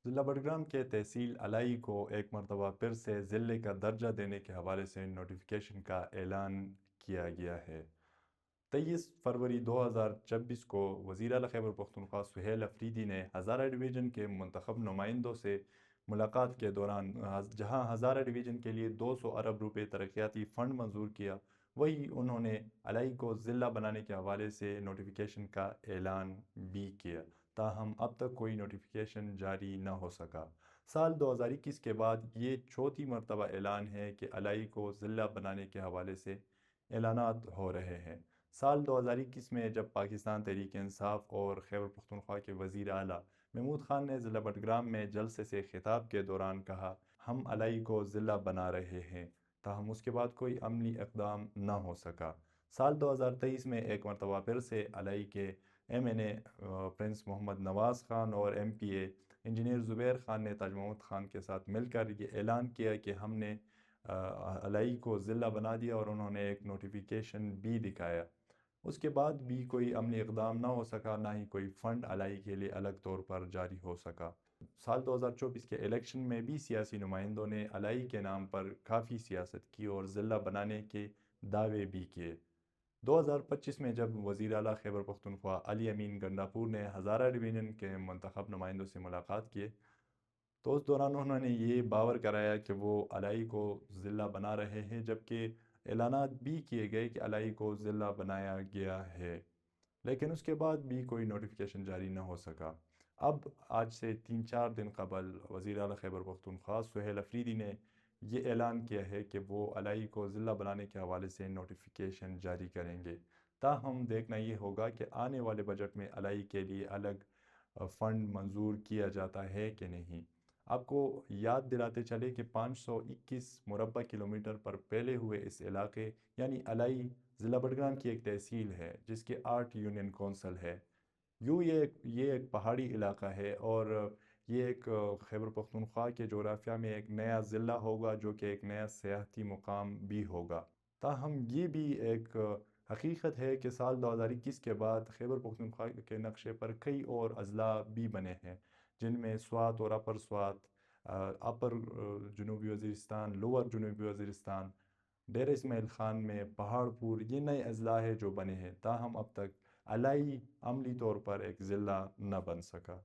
ضلع بڑگرام کے تحصیل الائی کو ایک مرتبہ پھر سے ضلع کا درجہ دینے کے حوالے سے نوٹیفیکیشن کا اعلان کیا گیا ہے۔ 23 فروری 2026 کو وزیر اعلیٰ خیبر پختونخوا سہیل افریدی نے ہزارہ ڈویژن کے منتخب نمائندوں سے ملاقات کے دوران جہاں ہزارہ ڈویژن کے لیے 200 ارب روپے ترقیاتی فنڈ منظور کیا، وہیں انہوں نے الائی کو ضلع بنانے کے حوالے سے نوٹیفیکیشن کا اعلان بھی کیا، تاہم اب تک کوئی نوٹیفیکیشن جاری نہ ہو سکا۔ سال 2021 کے بعد یہ چوتھی مرتبہ اعلان ہے کہ الائی کو ضلع بنانے کے حوالے سے اعلانات ہو رہے ہیں۔ سال 2021 میں جب پاکستان تحریک انصاف اور خیبر پختونخوا کے وزیر اعلیٰ محمود خان نے ضلع بٹگرام میں جلسے سے خطاب کے دوران کہا، ہم الائی کو ضلع بنا رہے ہیں، تاہم اس کے بعد کوئی عملی اقدام نہ ہو سکا۔ سال 2023 میں ایک مرتبہ پھر سے الائی کے ایم این اے پرنس محمد نواز خان اور ایم پی اے انجینئر زبیر خان نے تاج محمد خان کے ساتھ مل کر یہ اعلان کیا کہ ہم نے الائی کو ضلع بنا دیا، اور انہوں نے ایک نوٹیفیکیشن بھی دکھایا۔ اس کے بعد بھی کوئی عملی اقدام نہ ہو سکا، نہ ہی کوئی فنڈ الائی کے لیے الگ طور پر جاری ہو سکا۔ سال 2024 کے الیکشن میں بھی سیاسی نمائندوں نے الائی کے نام پر کافی سیاست کی اور ضلع بنانے کے دعوے بھی کیے۔ 2025 میں جب وزیر اعلیٰ خیبر پختونخوا علی امین گنڈاپور نے ہزارہ ڈویژن کے منتخب نمائندوں سے ملاقات کی، تو اس دوران انہوں نے یہ باور کرایا کہ وہ الائی کو ضلع بنا رہے ہیں، جبکہ اعلانات بھی کیے گئے کہ الائی کو ضلع بنایا گیا ہے، لیکن اس کے بعد بھی کوئی نوٹیفیکیشن جاری نہ ہو سکا۔ اب آج سے 3-4 دن قبل وزیر اعلیٰ خیبر پختونخوا سہیل افریدی نے یہ اعلان کیا ہے کہ وہ الائی کو ضلع بنانے کے حوالے سے نوٹیفیکیشن جاری کریں گے۔ تاہم دیکھنا یہ ہوگا کہ آنے والے بجٹ میں الائی کے لیے الگ فنڈ منظور کیا جاتا ہے کہ نہیں۔ آپ کو یاد دلاتے چلے کہ 521 مربع کلومیٹر پر پھیلے ہوئے اس علاقے یعنی الائی ضلع بٹگرام کی ایک تحصیل ہے، جس کے 8 یونین کونسل ہے۔ یہ ایک پہاڑی علاقہ ہے، اور یہ ایک خیبر پختونخوا کے جغرافیہ میں ایک نیا ضلع ہوگا، جو کہ ایک نیا سیاحتی مقام بھی ہوگا۔ تاہم یہ بھی ایک حقیقت ہے کہ سال 2021 کے بعد خیبر پختونخوا کے نقشے پر کئی اور اضلاع بھی بنے ہیں، جن میں سوات اور اپر سوات، اپر جنوبی وزیرستان، لوور جنوبی وزیرستان، ڈیرہ اسماعیل خان میں پہاڑ پور، یہ نئے اضلاع ہیں جو بنے ہیں، تاہم اب تک الائی عملی طور پر ایک ضلع نہ بن سکا۔